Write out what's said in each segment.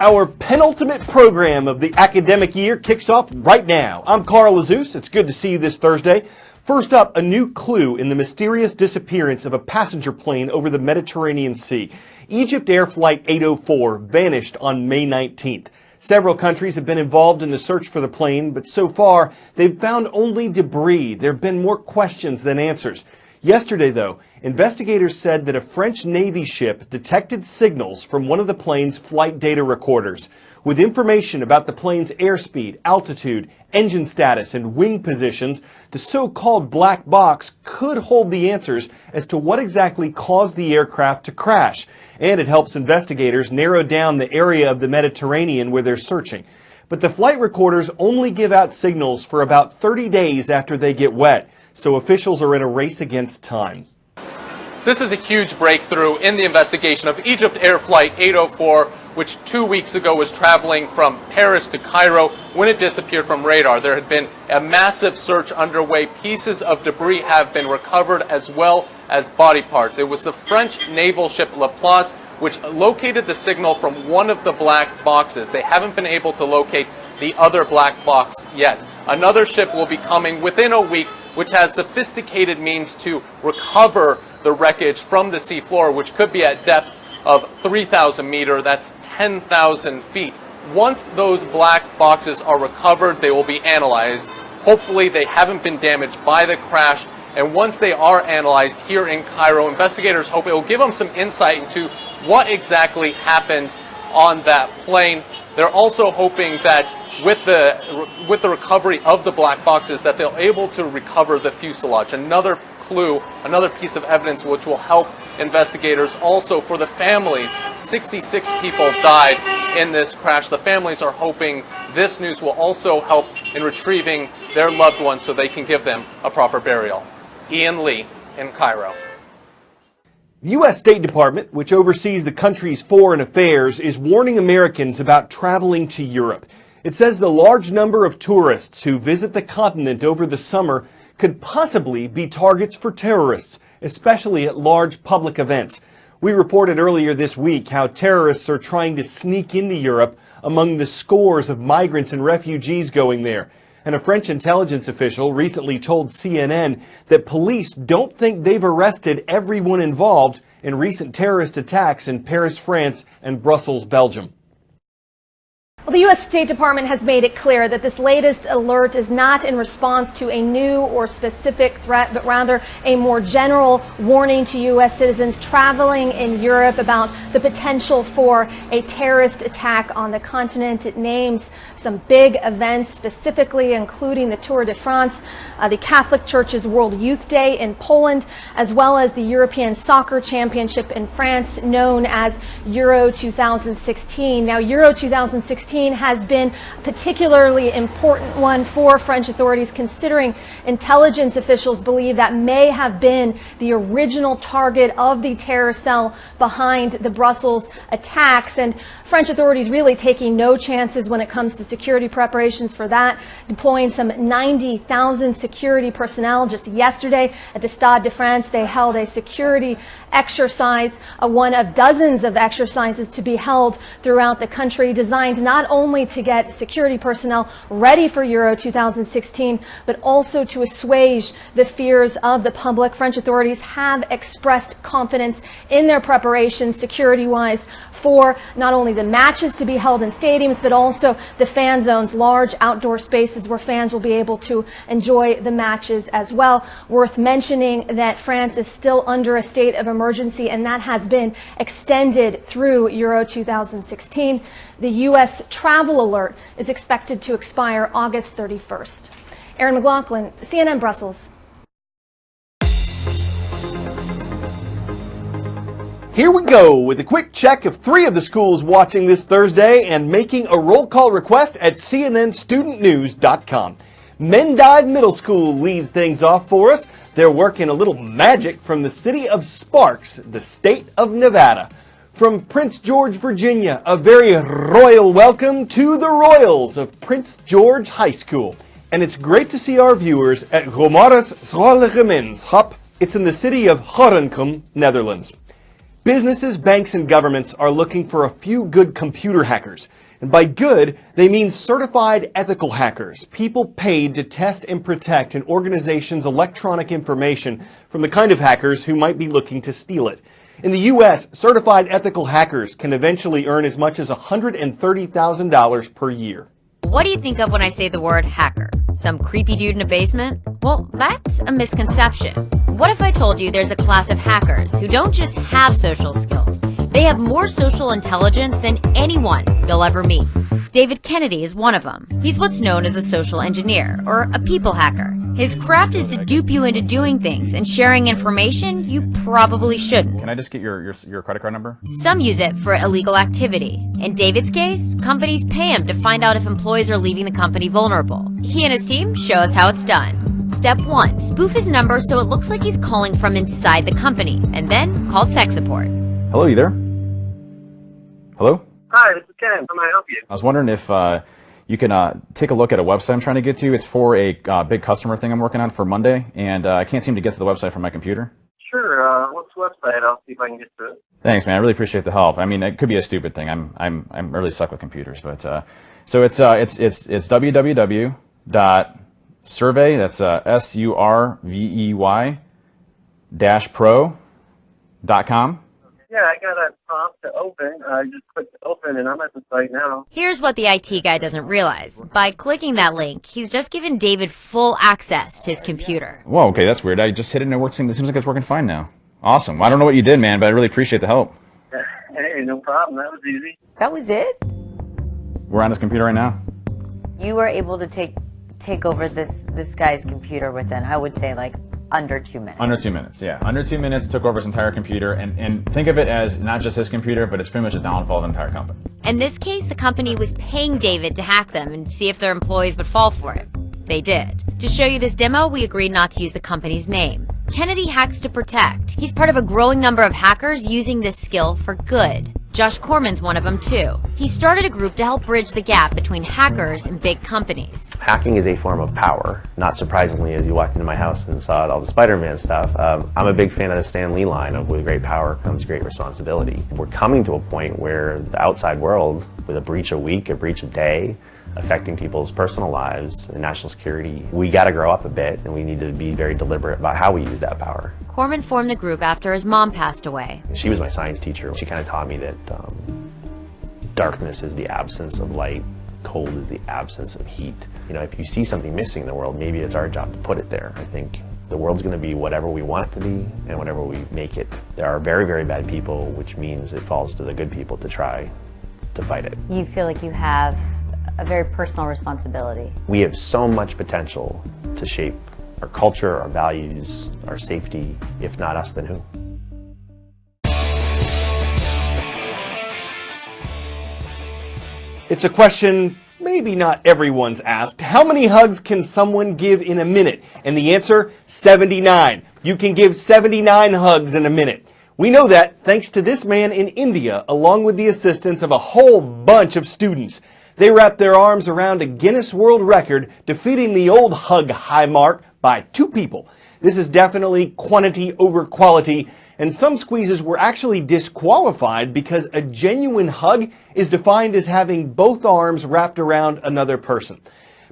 Our penultimate program of the academic year kicks off right now. I'm Carl Azus. It's good to see you this Thursday. First up, a new clue in the mysterious disappearance of a passenger plane over the Mediterranean Sea. Egypt Air Flight 804 vanished on May 19th. Several countries have been involved in the search for the plane, but so far they've found only debris. There have been more questions than answers. Yesterday, though, investigators said that a French Navy ship detected signals from one of the plane's flight data recorders. With information about the plane's airspeed, altitude, engine status, and wing positions, the so-called black box could hold the answers as to what exactly caused the aircraft to crash. And it helps investigators narrow down the area of the Mediterranean where they're searching. But the flight recorders only give out signals for about 30 days after they get wet, so officials are in a race against time. This is a huge breakthrough in the investigation of Egypt Air Flight 804, which 2 weeks ago was traveling from Paris to Cairo when it disappeared from radar. There had been a massive search underway. Pieces of debris have been recovered as well as body parts. It was the French naval ship Laplace which located the signal from one of the black boxes. They haven't been able to locate the other black box yet. Another ship will be coming within a week, which has sophisticated means to recover the wreckage from the seafloor, which could be at depths of 3,000 meters, that's 10,000 feet. Once those black boxes are recovered, they will be analyzed. Hopefully they haven't been damaged by the crash, and once they are analyzed here in Cairo, investigators hope it will give them some insight into what exactly happened on that plane. They're also hoping that with the recovery of the black boxes that they'll be able to recover the fuselage. Another clue, another piece of evidence which will help investigators. Also for the families, 66 people died in this crash. The families are hoping this news will also help in retrieving their loved ones so they can give them a proper burial. Ian Lee in Cairo. The U.S. State Department, which oversees the country's foreign affairs, is warning Americans about traveling to Europe. It says the large number of tourists who visit the continent over the summer could possibly be targets for terrorists, especially at large public events. We reported earlier this week how terrorists are trying to sneak into Europe among the scores of migrants and refugees going there. And a French intelligence official recently told CNN that police don't think they've arrested everyone involved in recent terrorist attacks in Paris, France, and Brussels, Belgium. Well, the U.S. State Department has made it clear that this latest alert is not in response to a new or specific threat, but rather a more general warning to U.S. citizens traveling in Europe about the potential for a terrorist attack on the continent. It names some big events, specifically including the Tour de France, the Catholic Church's World Youth Day in Poland, as well as the European Soccer Championship in France, known as Euro 2016. Now, Euro 2016 has been a particularly important one for French authorities, considering intelligence officials believe that may have been the original target of the terror cell behind the Brussels attacks. And French authorities really taking no chances when it comes to security preparations for that, deploying some 90,000 security personnel. Just yesterday at the Stade de France, they held a security exercise, one of dozens of exercises to be held throughout the country, designed not only to get security personnel ready for Euro 2016, but also to assuage the fears of the public. French authorities have expressed confidence in their preparations security-wise for not only the matches to be held in stadiums, but also the fan zones, large outdoor spaces where fans will be able to enjoy the matches as well. Worth mentioning that France is still under a state of emergency, and that has been extended through Euro 2016. The U.S. travel alert is expected to expire August 31st. Erin McLaughlin, CNN Brussels. Here we go with a quick check of 3 of the schools watching this Thursday and making a roll call request at cnnstudentnews.com. Mendive Middle School leads things off for us. They're working a little magic from the city of Sparks, the state of Nevada. From Prince George, Virginia, a very royal welcome to the Royals of Prince George High School. And it's great to see our viewers at Romaris Schoolgemeenschap. It's in the city of Gorinchem, Netherlands. Businesses, banks, and governments are looking for a few good computer hackers. And by good, they mean certified ethical hackers, people paid to test and protect an organization's electronic information from the kind of hackers who might be looking to steal it. In the U.S., certified ethical hackers can eventually earn as much as $130,000 per year. What do you think of when I say the word hacker? Some creepy dude in a basement? Well, that's a misconception. What if I told you there's a class of hackers who don't just have social skills, they have more social intelligence than anyone you'll ever meet? David Kennedy is one of them. He's what's known as a social engineer, or a people hacker. His craft is to dupe you into doing things and sharing information you probably shouldn't. Can I just get your credit card number? Some use it for illegal activity. In David's case, companies pay him to find out if employees are leaving the company vulnerable. He and his team show us how it's done. Step 1. Spoof his number so it looks like he's calling from inside the company, and then call tech support. Hello, you there? Hello? Hi, this is Ken. How may I help you? I was wondering if you can take a look at a website I'm trying to get to. It's for a big customer thing I'm working on for Monday, and I can't seem to get to the website from my computer. Sure. What's the website? I'll see if I can get to it. Thanks, man. I really appreciate the help. I mean, it could be a stupid thing. I'm really stuck with computers, but so it's www.survey. That's SURVEY -pro.com. Yeah, I got a prompt to open. I just clicked open, and I'm at the site now. Here's what the IT guy doesn't realize. By clicking that link, he's just given David full access to his computer. Whoa, okay, that's weird. I just hit it and it works. It seems like it's working fine now. Awesome. I don't know what you did, man, but I really appreciate the help. Hey, no problem. That was easy. That was it? We're on his computer right now. You were able to take over this guy's computer within, I would say, like, under 2 minutes. Under 2 minutes, yeah. Under 2 minutes, took over his entire computer, and think of it as not just his computer, but it's pretty much a downfall of the entire company. In this case, the company was paying David to hack them and see if their employees would fall for it. They did. To show you this demo, we agreed not to use the company's name. Kennedy hacks to protect. He's part of a growing number of hackers using this skill for good. Josh Corman's one of them too. He started a group to help bridge the gap between hackers and big companies. Hacking is a form of power. Not surprisingly, as you walked into my house and saw all the Spider-Man stuff, I'm a big fan of the Stan Lee line of with great power comes great responsibility. We're coming to a point where the outside world, with a breach a week, a breach a day, affecting people's personal lives and national security, we got to grow up a bit, and we need to be very deliberate about how we use that power. Corman formed the group after his mom passed away. She was my science teacher. She kind of taught me that darkness is the absence of light, cold is the absence of heat. You know, if you see something missing in the world, maybe it's our job to put it there. I think the world's going to be whatever we want it to be and whatever we make it. There are very, very bad people, which means it falls to the good people to try to fight it. You feel like you have a very personal responsibility. We have so much potential to shape our culture, our values, our safety. If not us, then who? It's a question maybe not everyone's asked. How many hugs can someone give in a minute? And the answer, 79. You can give 79 hugs in a minute. We know that thanks to this man in India, along with the assistance of a whole bunch of students. They wrapped their arms around a Guinness World Record, defeating the old hug high mark by 2 people. This is definitely quantity over quality, and some squeezes were actually disqualified because a genuine hug is defined as having both arms wrapped around another person.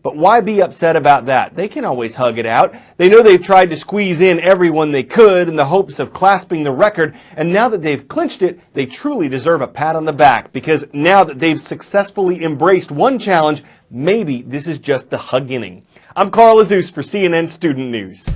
But why be upset about that? They can always hug it out. They know they've tried to squeeze in everyone they could in the hopes of clasping the record, and now that they've clinched it, they truly deserve a pat on the back, because now that they've successfully embraced one challenge, maybe this is just the hug inning. I'm Carl Azus for CNN Student News.